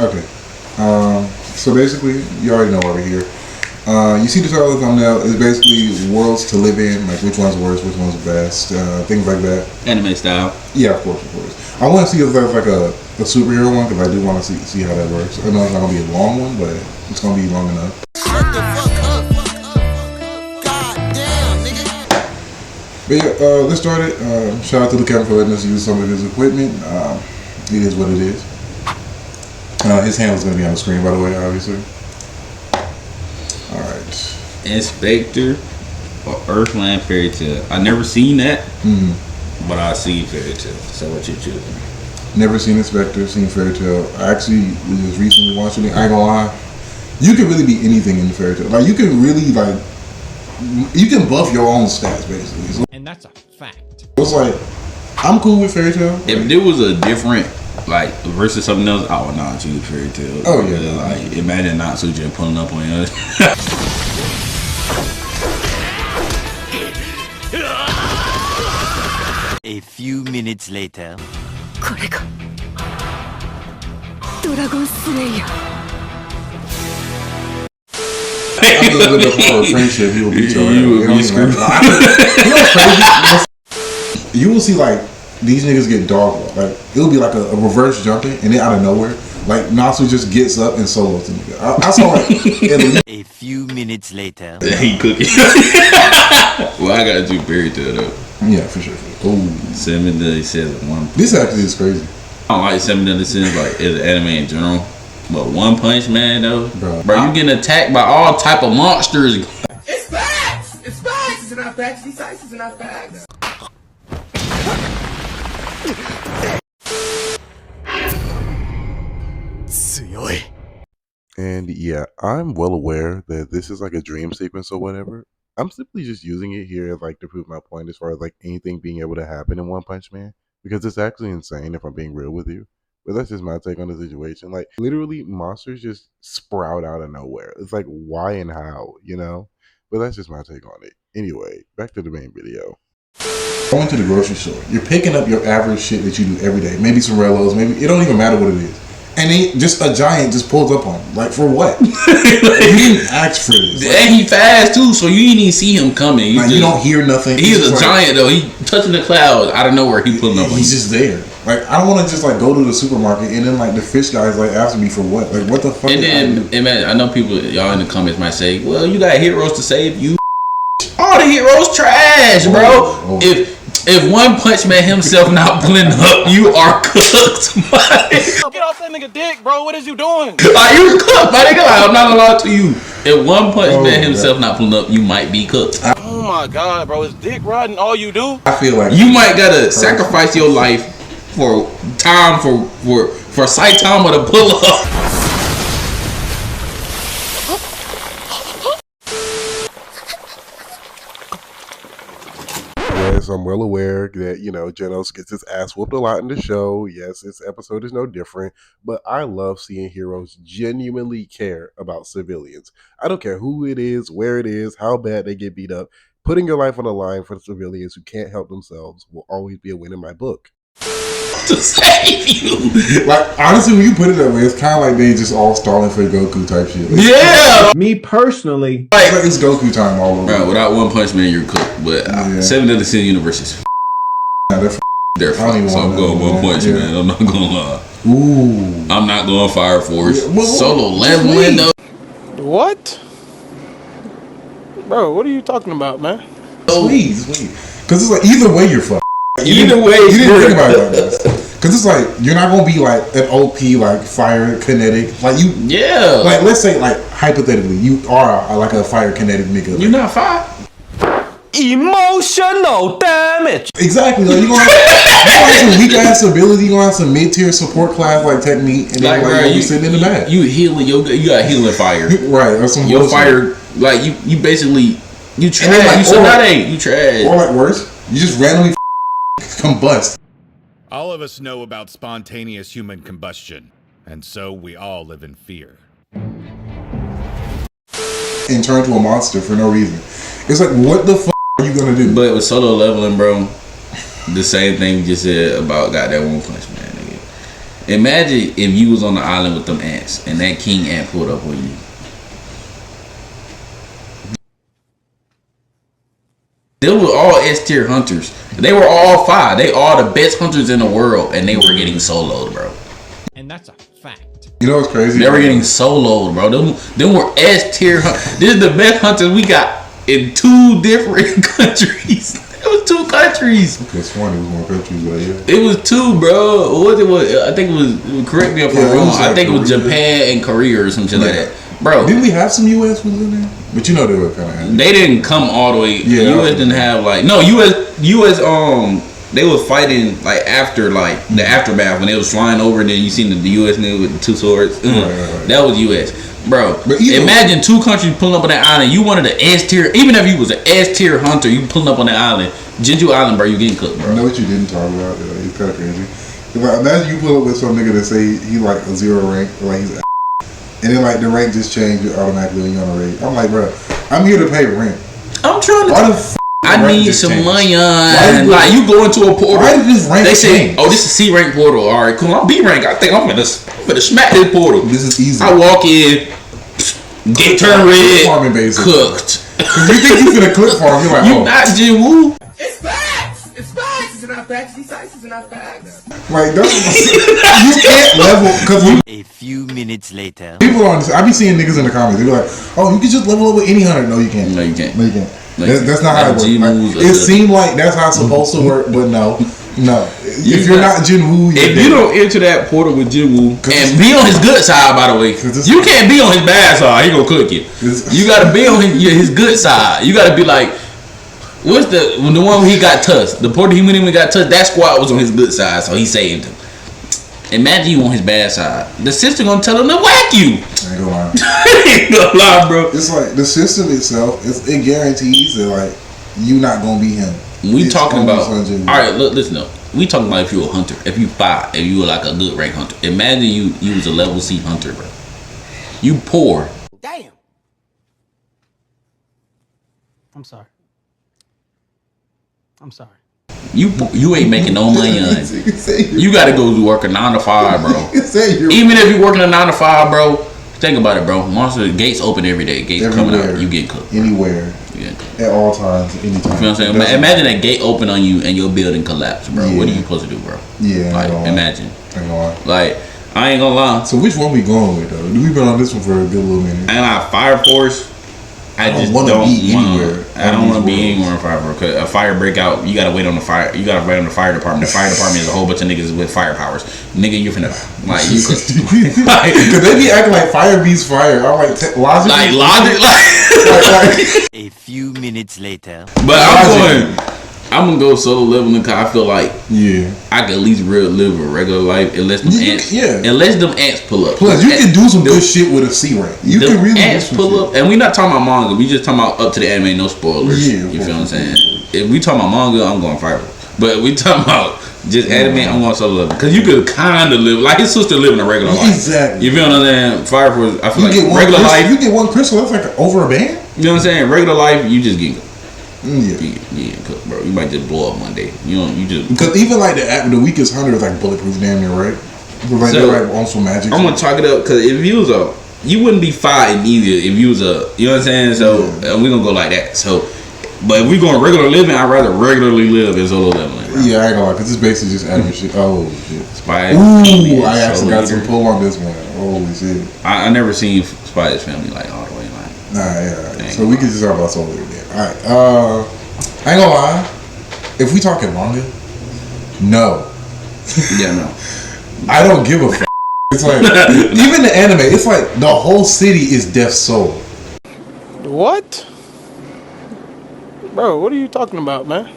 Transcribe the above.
Okay. So basically, you already know over here. You see the title of the thumbnail. It's basically worlds to live in, like which one's worse, which one's best, things like that. Anime style. Yeah, of course. I want to see if there's like a superhero one because I do want to see how that works. I know it's not gonna be a long one, but it's gonna be long enough. Shut the fuck up. God damn, nigga. But yeah, let's start it. Shout out to the Kevin for letting us use some of his equipment. It is what it is. His handle is going to be on the screen, by the way, obviously. Alright. Inspector or Earthland Fairy Tail. I never seen that, but I seen Fairy Tail. So what you choosing? Never seen Inspector, seen Fairy Tail. I actually just recently watched it. I ain't gonna lie. You can really be anything in the Fairy Tail. Like, you can really, like, you can buff your own stats, basically. So, and that's a fact. it's like, I'm cool with Fairy Tail. If there was a different, like, versus something else, I would not choose Fairy Tail. Oh, yeah. Like, imagine Natsuji pulling up on you. A few minutes later. これがドラゴンスレイヤー I feel good for a friendship, he will beat your ass. You would It be don't even screwed. matter. You know what's crazy? You will see, like, these niggas get dog walk. Like, it'll be like a reverse jumping, and then out of nowhere, like, Natsu just gets up and solos the nigga. I saw, like, at least. A few minutes later. He cooking. Well, I gotta do Fairy Tail though. Yeah, for sure. Ooh. 7 Deadly Sins one. This actually is crazy. I don't like 7 Deadly Sins, like, as an anime in general. But One Punch Man though, bro, you getting attacked by all type of monsters. It's facts. It's facts. It's not facts. These sites is not facts. And yeah, I'm well aware that this is like a dream sequence or whatever. I'm simply just using it here as like to prove my point as far as like anything being able to happen in One Punch Man, because it's actually insane if I'm being real with you. But that's just my take on the situation. Like, literally, monsters just sprout out of nowhere. It's like, why and how, you know? But that's just my take on it. Anyway, back to the main video. Going to the grocery store, you're picking up your average shit that you do every day. Maybe some Rellos, maybe, it don't even matter what it is. And then just a giant just pulls up on him. Like, for what? You didn't ask for this. Like, And he fast too, so you didn't even see him coming. like, you don't hear nothing. He's just a like, giant though. He touching the clouds out of nowhere. He pulling up on He's you. just there. Like, I don't want to just like go to the supermarket and then like the fish guy's like asking me for what? Like, what the fuck? And did I then, do? and man, I know people, y'all in the comments might say, "Well, you got heroes to save you." All the heroes trash, bro. Oh. If One Punch Man himself not pulling up, you are cooked. Get off that nigga dick, bro. What is you doing? Like, you cooked, my nigga. Like, I'm not gonna lie to you. If One Punch Oh, Man himself not pulling up, you might be cooked. Oh my god, bro. Is dick riding all you do? I feel like You might gotta sacrifice your life for time for Saitama to pull up. Yes, I'm well aware that, you know, Genos gets his ass whooped a lot in the show. Yes, this episode is no different, but I love seeing heroes genuinely care about civilians. I don't care who it is, where it is, how bad they get beat up. Putting your life on the line for civilians who can't help themselves will always be a win in my book. To save you. Like, honestly, when you put it that way, it's kind of like they just all stalling for Goku type shit. Like, Yeah. Me personally, it's like it's Goku time all over. Bro, without One Punch Man, you're cooked. But Yeah. 7 Deadly Sin universes, Nah, they're they're I don't even fucked. So I'm want going that, One man. Punch Yeah. Man. I'm not gonna lie. Ooh. I'm not going Fire Force. Yeah, well, Solo just leveling wait. though. What? Bro, what are you talking about, man? Please. Because it's like, either way, you're fucked. Either way, you didn't you're think about it like this. Because it's like, you're not going to be like an OP, like fire kinetic. Like, you, Yeah. like, let's say, like, hypothetically, you are like a fire kinetic nigga. You're not fire. emotional damage. Exactly. Like, you're going to have some weak ass ability, you're going to have some mid tier support class, like technique, and then, Like, like, bro, you'll be sitting in the back. You healing. You got healing fire. Right. Or some Your bullshit. fire, like you basically you trash. then, like, You so or- that ain't you trash. Or like worse, you just randomly combust. All of us know about spontaneous human combustion, and so we all live in fear. And turn to a monster for no reason. It's like, what the fuck are you gonna do? But with solo leveling, bro, the same thing you just said about goddamn One Punch Man, nigga. Imagine if you was on the island with them ants and that king ant pulled up on you. They were all S tier hunters. They were all 5. They all the best hunters in the world, and they were getting soloed, bro. And that's a fact. You know what's crazy? They were getting soloed, bro. Them were S tier hunters. This is the best hunters we got in 2 different countries. It was 2 countries. Plus one, it was more countries, but yeah. It was 2, bro. What it was? I think it was. Correct me if I'm wrong. Like I think it was Korea. Japan and Korea or some shit like that, bro. Didn't we have some U.S. ones in there? But you know they were kind of. They didn't come all the way. Yeah, U.S. didn't have like U.S. They was fighting like after like the aftermath when they was flying over. And then you seen the U.S. nigga with the 2 swords. Right. That was U.S. Bro, But either imagine 2 countries pulling up on that island. You wanted an S tier, even if you was an S tier hunter, you pulling up on that island, Jeju Island, bro. You getting cooked, bro. I know what you didn't talk about. It's kind of crazy. Like, imagine you pull up with some nigga that say he like a 0 rank, or like he's, and then like the rank just changed automatically when you on the raid. I'm like, bro, I'm here to pay rent. I'm trying to. Why the f- I rank need just some changed? money Why on. you- Like you go into a portal. Why did this rank They say, change? "Oh, this is C rank portal. All right, cool. I'm B rank. I think I'm gonna smack this portal." This is easy. I walk in, get turned red, Farming basically. cooked. Cause you think you finna clip farm? You're like, You oh, not Jinwoo. It's facts! It's facts! It's not facts. These facts is not facts. like that's you can't level because A few minutes later. people on. I be seeing niggas in the comments. They be like, oh, you can just level up with any hunter. No, you can't. No, you can't. No, you can't. No, That's not how it works. G-moves Like, are it good. seemed like that's how it's supposed to work, but no. If you're not Jinwoo, you're If dead. you don't enter that portal with Jinwoo and be on his good side, by the way, this- you can't be on his bad side. He gonna cook you. This- You gotta be on his good side. You gotta be like, what's the one where he got touched? The portal he went in when he got touched. That squad was on his good side, so he saved him. Imagine you on his bad side. The sister gonna tell him to whack you. I ain't gonna lie. Ain't gonna lie, bro. It's like the system itself. It guarantees that like you not gonna be him. We It's talking only about. Sun Jinwoo. All right, look, listen up. We talking about if you a hunter, if you 5, if you were like a good rank hunter. Imagine you was a level C hunter, bro. You poor. Damn. I'm sorry. I'm sorry. You ain't making no money on it. You gotta go to work a 9 to 5, bro. Even if you're working a 9 to 5, bro. Think about it, bro. Once the gates open every day, gates coming out, you get cooked. Anywhere, You get cooked. at all times, anytime. You know what I'm saying? Imagine that gate open on you and your building collapse, bro. What are you supposed to do, bro? Yeah, Like, I ain't gonna lie. imagine. I ain't gonna lie. Like, I ain't gonna lie. So which one we going with though? We've been on this one for a good little minute. I ain't gonna lie, Fire Force. I don't just wanna don't be want. anywhere I on don't want to these be worlds. anywhere in Fire Force. Cause a fire breakout, you gotta wait on the fire. You gotta wait on the fire department. The fire department is a whole bunch of niggas with fire powers. Nigga, you finna like you could like, Cause they be acting like fire beats fire. I'm like logic. like logic like. A few minutes later. But I'm gonna go solo leveling because I feel like Yeah. I can at least live a regular life unless them ants. Yeah. Unless them ants pull up. Plus, you can do some good shit with a C rank. You The can really ants do some pull shit. up, and we not talking about manga. We just talking about up to the anime, no spoilers. Yeah, you feel what I'm of course. saying? If we talking about manga, I'm going Fire. But we talking about just anime, I'm going solo level because you could kind of live like his sister living a regular life. Exactly. You feel what I'm saying? Fire Force. I feel You like get one regular crystal, life. you get one crystal. That's like over a band. You know what I'm saying? Regular life, you just get Yeah. you get cooked, bro. You might just blow up one day. You just. Because even like the weakest hunter is like bulletproof, damn near right. But like So, they're like on some magic. I'm gonna talk it up because if you was you wouldn't be fighting either if you was you know what I'm saying. So we gonna go like that. So, but if we going regular living, I'd rather regularly live as solo leveling. Bro. Yeah, I ain't gonna lie, because it's basically just adding shit. Oh shit. Spider. Ooh, I actually got some pull on this one. Holy shit. I never seen Spider's Family like all the way. Like, Nah, yeah. Dang. So we can just talk about solo again. Alright. I ain't gonna lie. If we talking manga, no. yeah, no. I don't give a f. It's like even the anime, it's like the whole city is Death's Soul. What? Bro, what are you talking about, man?